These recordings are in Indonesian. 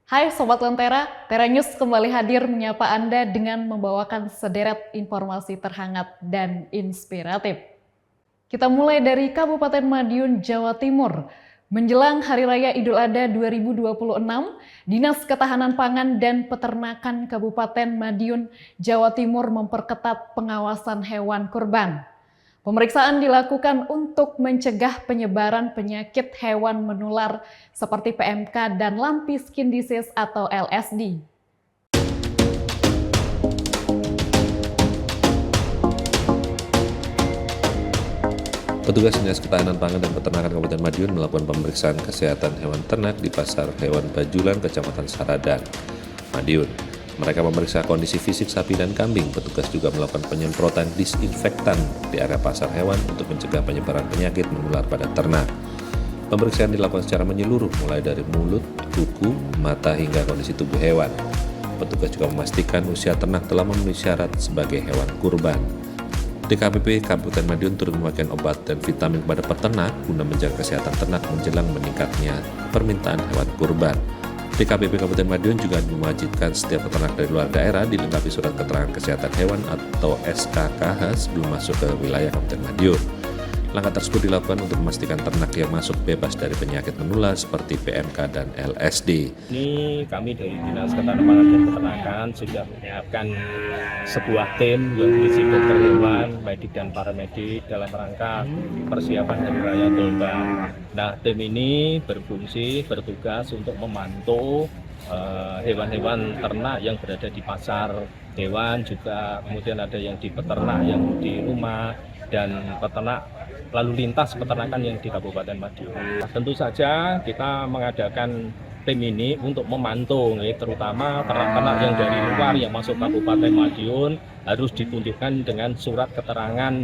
Hai Sobat Lentera, Tera News kembali hadir menyapa Anda dengan membawakan sederet informasi terhangat dan inspiratif. Kita mulai dari Kabupaten Madiun, Jawa Timur. Menjelang Hari Raya Idul Adha 2026, Dinas Ketahanan Pangan dan Peternakan Kabupaten Madiun, Jawa Timur memperketat pengawasan hewan kurban. Pemeriksaan dilakukan untuk mencegah penyebaran penyakit hewan menular seperti PMK dan Lumpy Skin Disease atau LSD. Petugas Dinas Ketahanan Pangan dan Peternakan Kabupaten Madiun melakukan pemeriksaan kesehatan hewan ternak di Pasar Hewan Bajulan, Kecamatan Saradan, Madiun. Mereka memeriksa kondisi fisik sapi dan kambing. Petugas juga melakukan penyemprotan disinfektan di area pasar hewan untuk mencegah penyebaran penyakit menular pada ternak. Pemeriksaan dilakukan secara menyeluruh, mulai dari mulut, kuku, mata, hingga kondisi tubuh hewan. Petugas juga memastikan usia ternak telah memenuhi syarat sebagai hewan kurban. DKPP Kabupaten Madiun turut membagikan obat dan vitamin kepada peternak guna menjaga kesehatan ternak menjelang meningkatnya permintaan hewan kurban. DKPP Kabupaten Madiun juga mewajibkan setiap peternak dari luar daerah dilengkapi surat keterangan kesehatan hewan atau SKKH sebelum masuk ke wilayah Kabupaten Madiun. Langkah tersebut dilakukan untuk memastikan ternak yang masuk bebas dari penyakit menular seperti PMK dan LSD. Ini kami dari Dinas Ketahanan Pangan dan Peternakan sudah menyiapkan sebuah tim yang berisi dokter hewan, medik dan paramedik dalam rangka persiapan Hari Raya Domba. Nah, tim ini bertugas untuk memantau hewan-hewan ternak yang berada di pasar hewan, juga kemudian ada yang di peternak yang di rumah, dan peternak lalu lintas peternakan yang di Kabupaten Madiun. Tentu saja kita mengadakan tim ini untuk memantau, terutama ternak-ternak yang dari luar yang masuk Kabupaten Madiun harus ditunjukkan dengan surat keterangan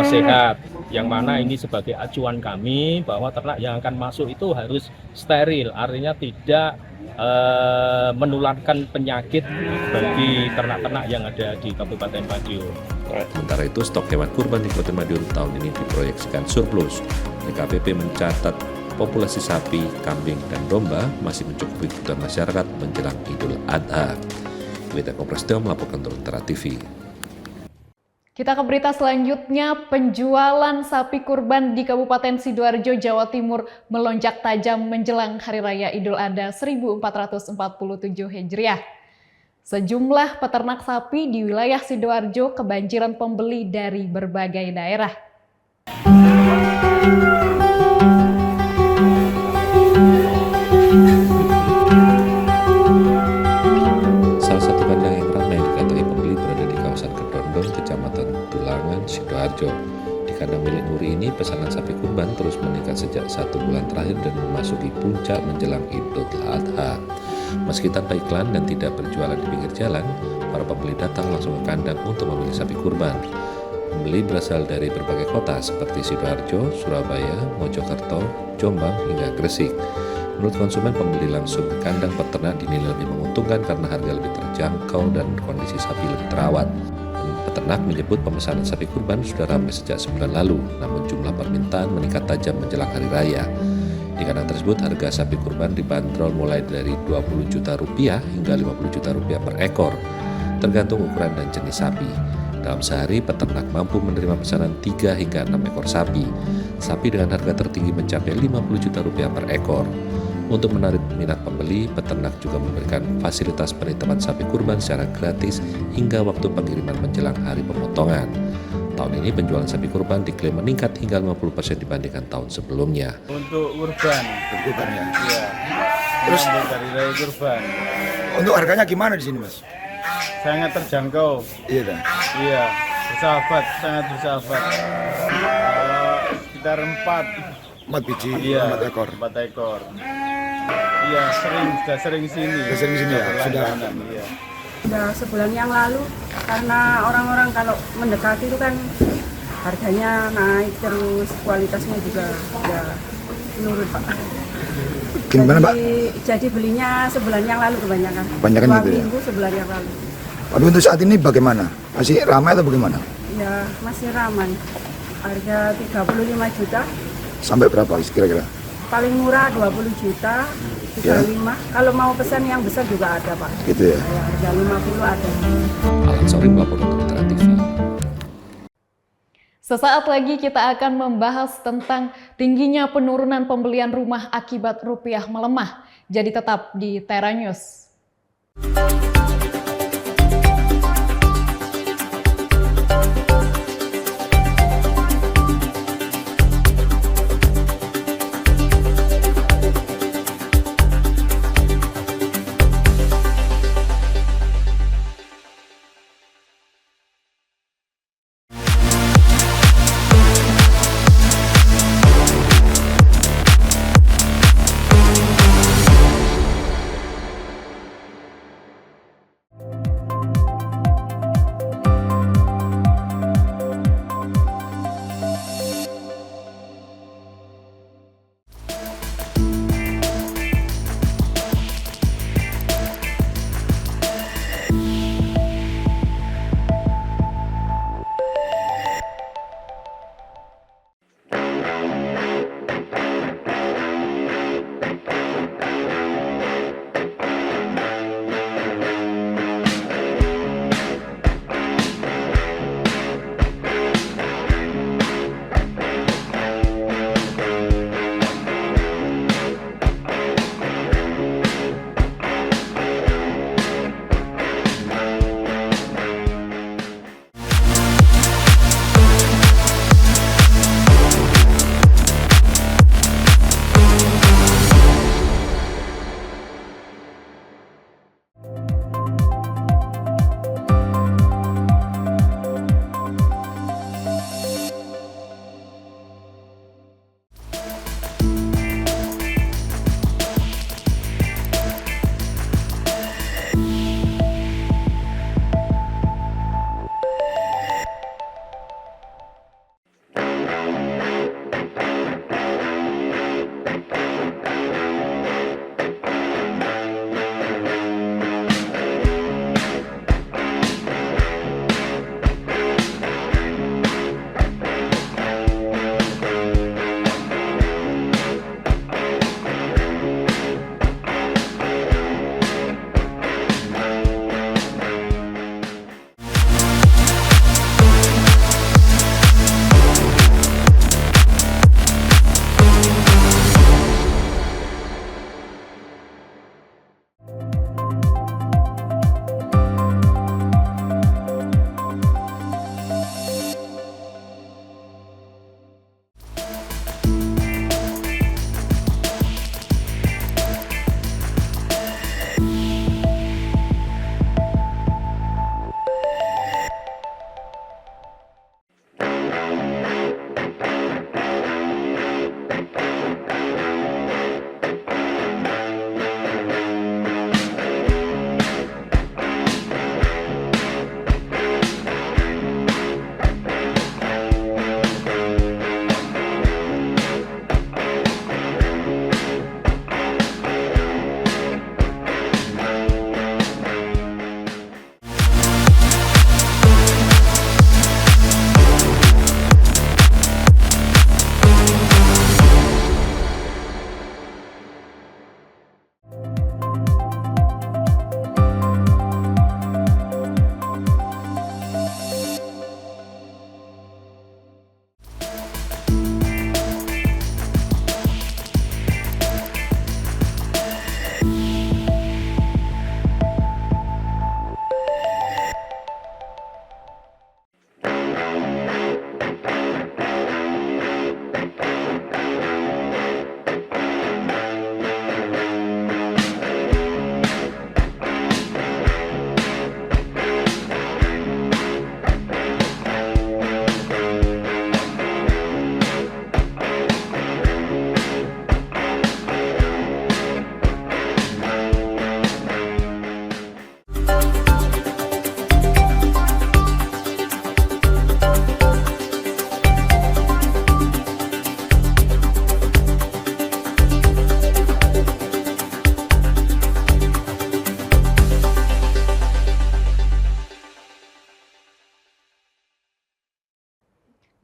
sehat, yang mana ini sebagai acuan kami bahwa ternak yang akan masuk itu harus steril, artinya tidak menularkan penyakit bagi ternak-ternak yang ada di Kabupaten Madiun. Sementara itu, stok hewan kurban di Kabupaten Madiun tahun ini diproyeksikan surplus. DKPP mencatat populasi sapi, kambing, dan domba masih mencukupi kebutuhan masyarakat menjelang Idul Adha. Berita Komprestio melaporkan untuk Lentera TV. Kita ke berita selanjutnya, penjualan sapi kurban di Kabupaten Sidoarjo, Jawa Timur melonjak tajam menjelang Hari Raya Idul Adha 1447 Hijriah. Sejumlah peternak sapi di wilayah Sidoarjo kebanjiran pembeli dari berbagai daerah. Salah satu kandang yang ramai diketahui pembeli berada di kawasan Kedondong, Kecamatan Tulangan, Sidoarjo. Di kandang milik Nuri ini, pesanan sapi kurban terus meningkat sejak 1 bulan terakhir dan memasuki puncak menjelang Idul Adha. Meski tanpa iklan dan tidak berjualan di pinggir jalan, para pembeli datang langsung ke kandang untuk memilih sapi kurban. Pembeli berasal dari berbagai kota seperti Sidoarjo, Surabaya, Mojokerto, Jombang, hingga Gresik. Menurut konsumen, pembeli langsung ke kandang peternak dinilai lebih menguntungkan karena harga lebih terjangkau dan kondisi sapi lebih terawat. Peternak menyebut pemesanan sapi kurban sudah ramai sejak sebulan lalu, namun jumlah permintaan meningkat tajam menjelang Hari Raya. Di kandang tersebut, harga sapi kurban dibanderol mulai dari Rp20 juta hingga Rp50 juta per ekor, tergantung ukuran dan jenis sapi. Dalam sehari, peternak mampu menerima pesanan 3 hingga 6 ekor sapi. Sapi dengan harga tertinggi mencapai Rp50 juta per ekor. Untuk menarik minat pembeli, peternak juga memberikan fasilitas penitipan sapi kurban secara gratis hingga waktu pengiriman menjelang hari pemotongan. Tahun ini penjualan sapi kurban diklaim meningkat hingga 50% dibandingkan tahun sebelumnya. Untuk kurban ya. Iya. Terus Dari raya kurban untuk harganya gimana di sini, Mas? sangat terjangkau. Iya, dah. Iya, bersahabat, sangat bersahabat. Sekitar 4 biji, iya, 4 ekor. 4 ekor. Iya, sudah sering sini. Sudah sering sini ya? Sudah. Iya. Sudah sebulan yang lalu, karena orang-orang kalau mendekati itu kan harganya naik terus, kualitasnya juga ya menurun, Pak. Gimana, Pak? Jadi belinya sebulan yang lalu kebanyakan. Kebanyakan 2 gitu ya? minggu sebulan yang lalu. Tapi untuk saat ini bagaimana? Masih ramai atau bagaimana? Ya masih ramai. Harga 35 juta Sampai berapa kira-kira? paling murah 20 juta, 35. Kalau mau pesan yang besar juga ada, Pak. Gitu ya. Ya, harga 50 ada. Alan Sori melaporkan untuk Terang TV. Sesaat lagi kita akan membahas tentang tingginya penurunan pembelian rumah akibat rupiah melemah. Jadi tetap di Tera News.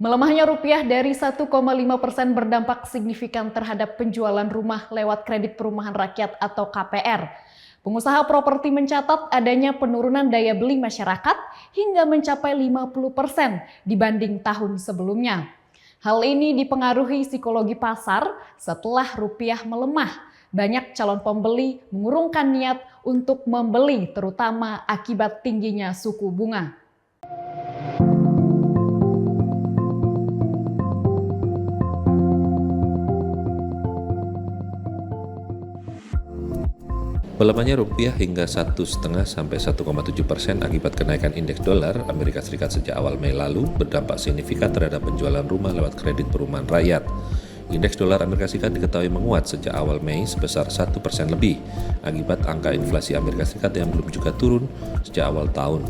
Melemahnya rupiah dari 1,5% berdampak signifikan terhadap penjualan rumah lewat kredit perumahan rakyat atau KPR. Pengusaha properti mencatat adanya penurunan daya beli masyarakat hingga mencapai 50% dibanding tahun sebelumnya. Hal ini dipengaruhi psikologi pasar setelah rupiah melemah. Banyak calon pembeli mengurungkan niat untuk membeli terutama akibat tingginya suku bunga. Melemahnya rupiah hingga 1,5 sampai 1,7% akibat kenaikan indeks dolar Amerika Serikat sejak awal Mei lalu berdampak signifikan terhadap penjualan rumah lewat kredit perumahan rakyat. Indeks dolar Amerika Serikat diketahui menguat sejak awal Mei sebesar 1% lebih akibat angka inflasi Amerika Serikat yang belum juga turun sejak awal tahun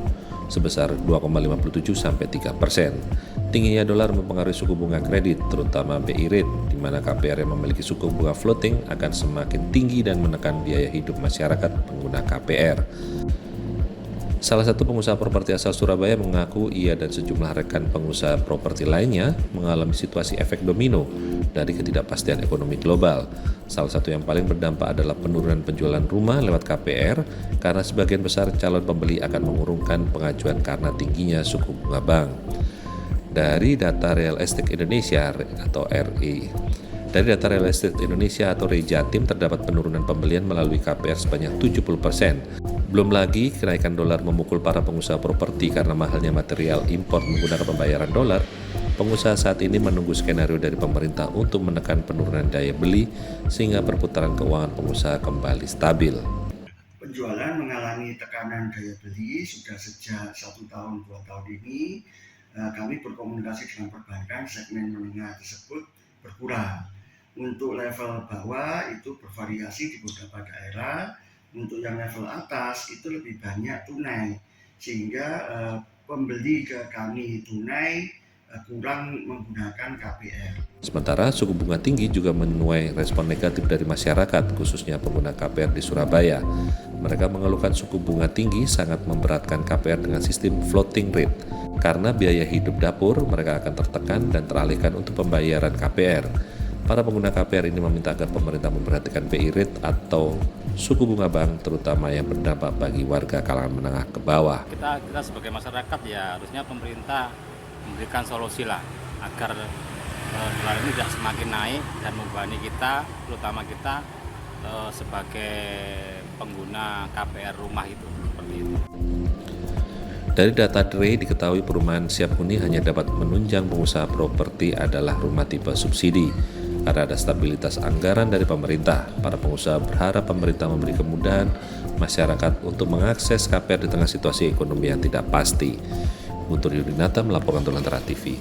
sebesar 2,57 sampai 3%. Tingginya dolar mempengaruhi suku bunga kredit, terutama BI rate, di mana KPR yang memiliki suku bunga floating akan semakin tinggi dan menekan biaya hidup masyarakat pengguna KPR. Salah satu pengusaha properti asal Surabaya mengaku ia dan sejumlah rekan pengusaha properti lainnya mengalami situasi efek domino dari ketidakpastian ekonomi global. Salah satu yang paling berdampak adalah penurunan penjualan rumah lewat KPR karena sebagian besar calon pembeli akan mengurungkan pengajuan karena tingginya suku bunga bank. Dari data Real Estate Indonesia atau RE. Dari data Real Estate Indonesia atau Rejatim terdapat penurunan pembelian melalui KPR sebanyak 70%. Belum lagi kenaikan dolar memukul para pengusaha properti karena mahalnya material impor menggunakan pembayaran dolar. Pengusaha saat ini menunggu skenario dari pemerintah untuk menekan penurunan daya beli sehingga perputaran keuangan pengusaha kembali stabil. Penjualan mengalami tekanan daya beli sudah sejak 1 tahun 2 tahun ini. Kami berkomunikasi dengan perbankan, segmen menengah tersebut berkurang. Untuk level bawah itu bervariasi di beberapa daerah. Untuk yang level atas itu lebih banyak tunai, sehingga pembeli ke kami tunai kurang menggunakan KPR. Sementara suku bunga tinggi juga menuai respon negatif dari masyarakat, khususnya pengguna KPR di Surabaya. Mereka mengeluhkan suku bunga tinggi sangat memberatkan KPR dengan sistem floating rate. Karena biaya hidup dapur, mereka akan tertekan dan teralihkan untuk pembayaran KPR. Para pengguna KPR ini meminta agar pemerintah memperhatikan BI rate atau suku bunga bank, terutama yang berdampak bagi warga kalangan menengah ke bawah. Kita sebagai masyarakat ya harusnya pemerintah memberikan solusi lah agar dolar ini tidak semakin naik dan membebani kita, terutama kita sebagai pengguna KPR rumah itu seperti itu. Dari data DRE diketahui perumahan siap huni hanya dapat menunjang pengusaha properti adalah rumah tipe subsidi. Karena ada stabilitas anggaran dari pemerintah, para pengusaha berharap pemerintah memberi kemudahan masyarakat untuk mengakses KPR di tengah situasi ekonomi yang tidak pasti. Guntur Yudinata melaporkan untuk Lentera TV.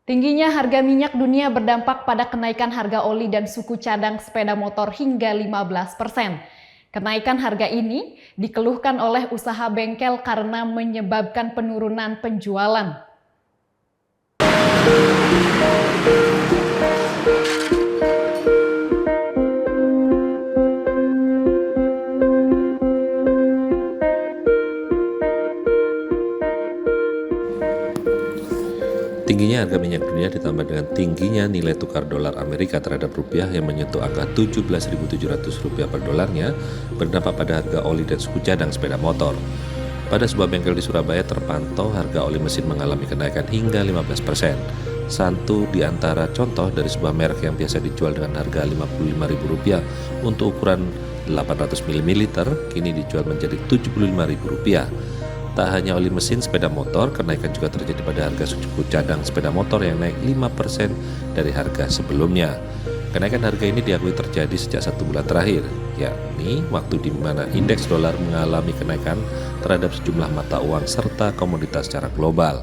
Tingginya harga minyak dunia berdampak pada kenaikan harga oli dan suku cadang sepeda motor hingga 15%. Kenaikan harga ini dikeluhkan oleh usaha bengkel karena menyebabkan penurunan penjualan. Tingginya harga minyak dunia ditambah dengan tingginya nilai tukar dolar Amerika terhadap rupiah yang menyentuh angka Rp17.700 per dolarnya berdampak pada harga oli dan suku cadang sepeda motor. Pada sebuah bengkel di Surabaya terpantau harga oli mesin mengalami kenaikan hingga 15%. Satu di antara contoh dari sebuah merek yang biasa dijual dengan harga Rp55.000 untuk ukuran 800 ml kini dijual menjadi Rp75.000. Tak hanya oli mesin sepeda motor, kenaikan juga terjadi pada harga suku cadang sepeda motor yang naik 5% dari harga sebelumnya. Kenaikan harga ini diakui terjadi sejak 1 bulan terakhir, yakni waktu di mana indeks dolar mengalami kenaikan terhadap sejumlah mata uang serta komoditas secara global.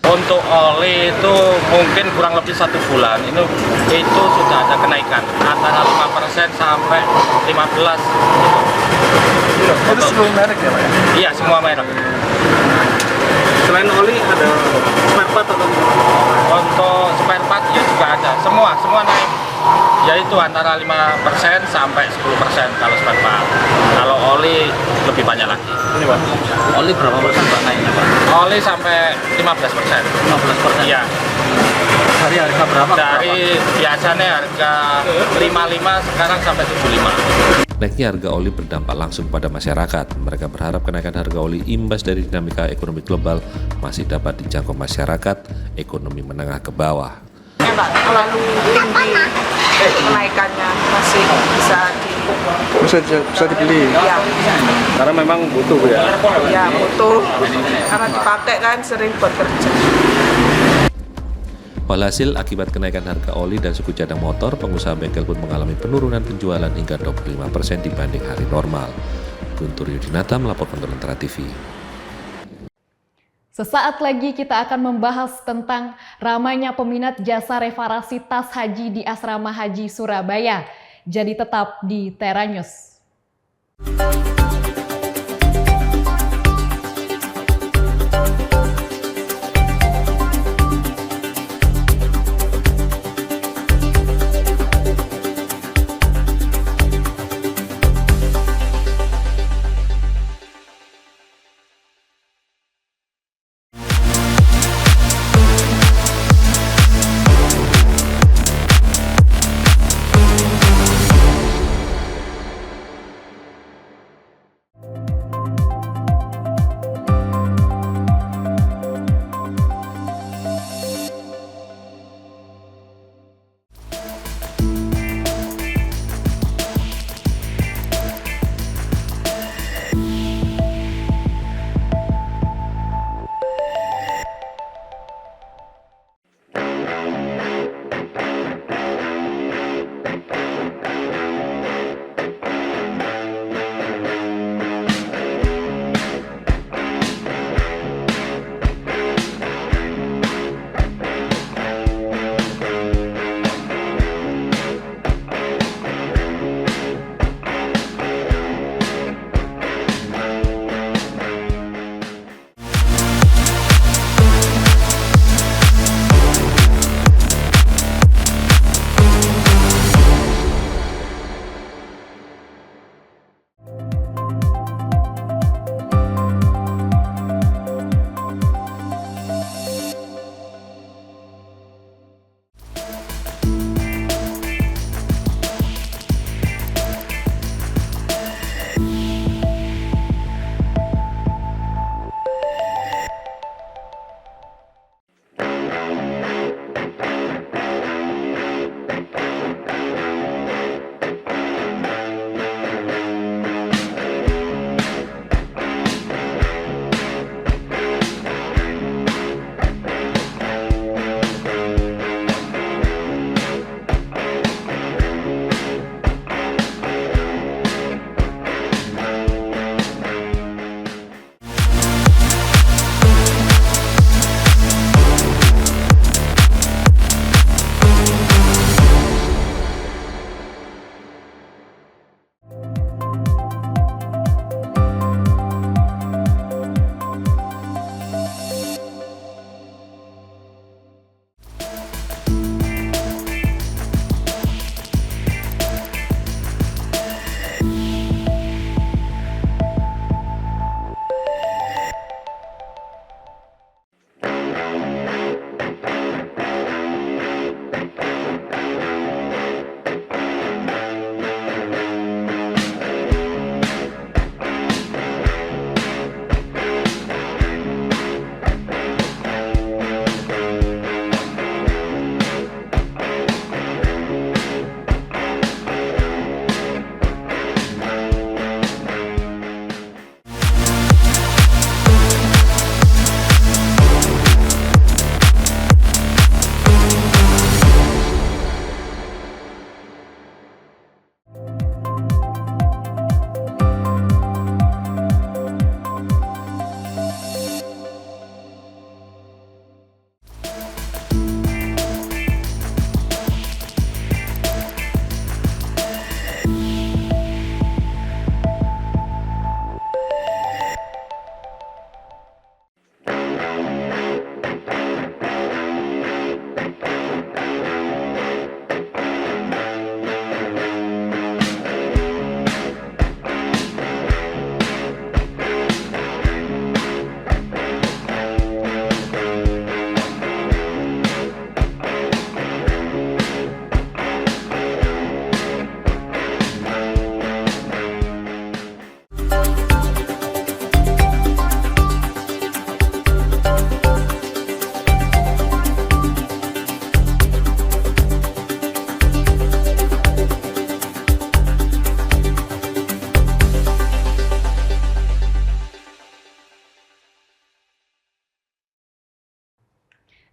Untuk oli itu mungkin kurang lebih 1 bulan itu sudah ada kenaikan antara 5% sampai 15%. Itu seluruh merek ya Pak ya? Iya, semua merek. Selain oli ada spare part atau? Untuk spare part ya juga ada, semua naik. yaitu antara 5% sampai 10% kalau spare part. Kalau oli lebih banyak lagi. Ini Pak. Oli berapa persen Pak naiknya Pak? Oli sampai 15%. 15%. Iya. Dari harga berapa? Dari biasanya harga 55 sekarang sampai 75. Naiknya harga oli berdampak langsung pada masyarakat. Mereka berharap kenaikan harga oli imbas dari dinamika ekonomi global masih dapat dijangkau masyarakat ekonomi menengah ke bawah. Enggak terlalu tinggi kenaikannya, masih bisa dibeli. Ya. Karena memang butuh ya. Ya butuh, karena dipakai kan sering buat kerja. Walhasil, akibat kenaikan harga oli dan suku cadang motor, pengusaha bengkel pun mengalami penurunan penjualan hingga 25% dibanding hari normal. Guntur Yudinata melaporkan untuk Lentera TV. Sesaat lagi kita akan membahas tentang ramainya peminat jasa reparasi tas haji di Asrama Haji Surabaya. Jadi tetap di Tera News.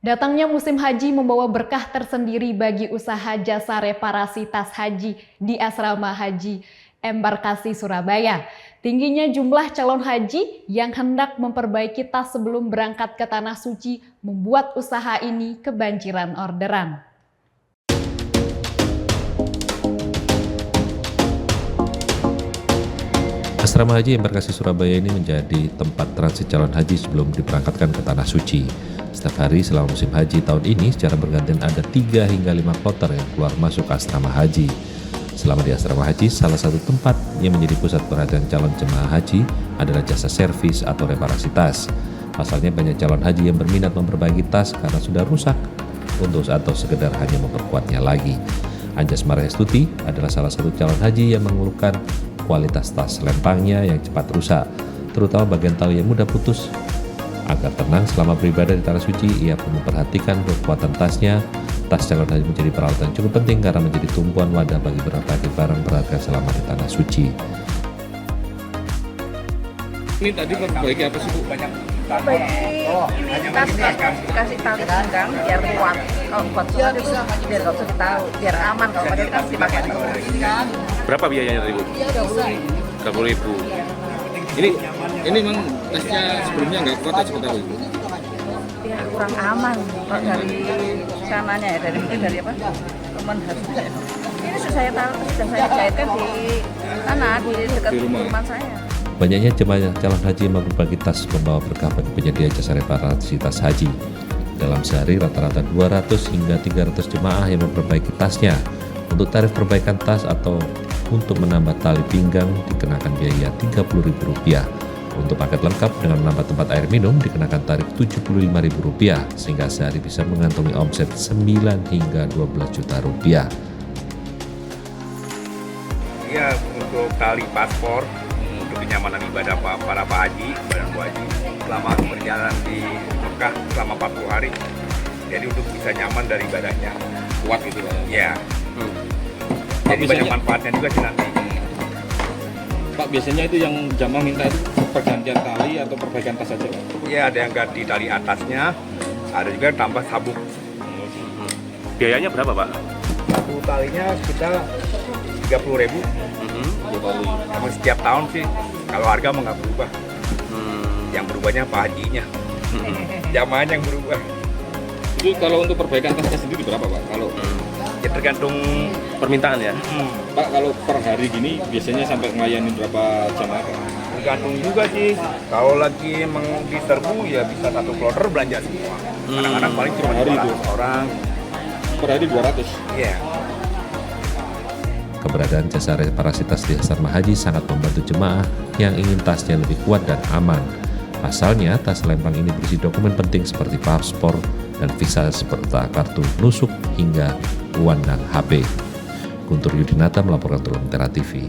Datangnya musim haji membawa berkah tersendiri bagi usaha jasa reparasi tas haji di Asrama Haji Embarkasi Surabaya. Tingginya jumlah calon haji yang hendak memperbaiki tas sebelum berangkat ke Tanah Suci membuat usaha ini kebanjiran orderan. Asrama Haji Embarkasi Surabaya ini menjadi tempat transit calon haji sebelum diberangkatkan ke Tanah Suci. Setiap hari selama musim haji tahun ini secara bergantian ada 3 hingga 5 kloter yang keluar masuk ke asrama haji. Selama di asrama haji, salah satu tempat yang menjadi pusat perhatian calon jemaah haji adalah jasa servis atau reparasi tas. Pasalnya banyak calon haji yang berminat memperbaiki tas karena sudah rusak atau sekedar hanya memperkuatnya lagi. Anjas Marestuti adalah salah satu calon haji yang mengeluhkan kualitas tas lempangnya yang cepat rusak, terutama bagian tali yang mudah putus. Agar tenang selama beribadah di Tanah Suci, ia pun memperhatikan kekuatan tasnya. Tas calon haji menjadi peralatan cukup penting karena menjadi tumpuan wadah bagi berbagai barang berharga selama di Tanah Suci. Ini tadi perbaiki apa sih Bu? Perbaiki ini tas kasih tali pinggang biar kuat. Kalau buat sholat itu biar nggak usah tahu, biar aman kalau pakai tas dipakai. Berapa biayanya tadi Bu? 30.000. Ini memang tasnya sebelumnya nggak kuat atau seperti apa Ibu? Ya kurang aman kalau dari sananya ya, dari apa? Teman harus. Ini sudah saya tahu, sudah saya jahitkan di sana di dekat rumah saya. Banyaknya jemaah calon haji yang berbagi tas membawa berkah bagi penyedia jasa reparasi tas haji. Dalam sehari rata-rata 200 hingga 300 jemaah yang memperbaiki tasnya. Untuk tarif perbaikan tas atau untuk menambah tali pinggang dikenakan biaya Rp30.000. Untuk paket lengkap dengan menambah tempat air minum dikenakan tarif Rp75.000 sehingga sehari bisa mengantongi omset 9 hingga 12 juta rupiah. Iya, untuk tali paspor, untuk kenyamanan ibadah para haji, selama berjalan di Mekah selama 40 hari. Jadi untuk bisa nyaman dari ibadahnya. Kuat gitu Pak? Iya. Jadi banyak manfaatnya juga sih nanti. Pak, biasanya itu yang jamaah minta itu pergantian tali atau perbaikan tas saja Pak? Iya, ada yang ganti tali atasnya, ada juga yang tambah sabuk. Biayanya berapa Pak? Satu talinya sekitar 30.000. Tapi setiap tahun sih, kalau harga mau nggak berubah. Yang berubahnya Pak Hajinya, jamaahnya yang berubah. Itu kalau untuk perbaikan tasnya sendiri berapa Pak? Kalau Ya tergantung permintaan ya. Pak, kalau per hari gini biasanya sampai melayani berapa jamaah Pak? Tergantung juga sih. Kalau lagi emang diserbu ya bisa 1 kloter belanja semua. Kadang-kadang paling cuma hari itu orang. Per hari 200? Iya. Keberadaan jasa reparasi tas di asrama haji sangat membantu jemaah yang ingin tasnya lebih kuat dan aman. Pasalnya, tas lempang ini berisi dokumen penting seperti paspor dan visa seperti kartu nusuk hingga uang dan HP. Guntur Yudinata melaporkan untuk Lentera TV.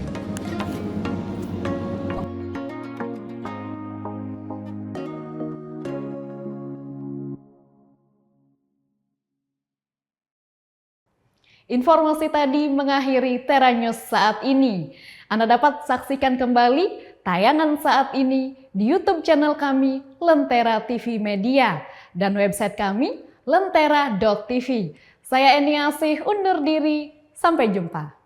Informasi tadi mengakhiri Tera News saat ini. Anda dapat saksikan kembali tayangan saat ini di YouTube channel kami Lentera TV Media dan website kami lentera.tv. Saya Eni Asih undur diri, sampai jumpa.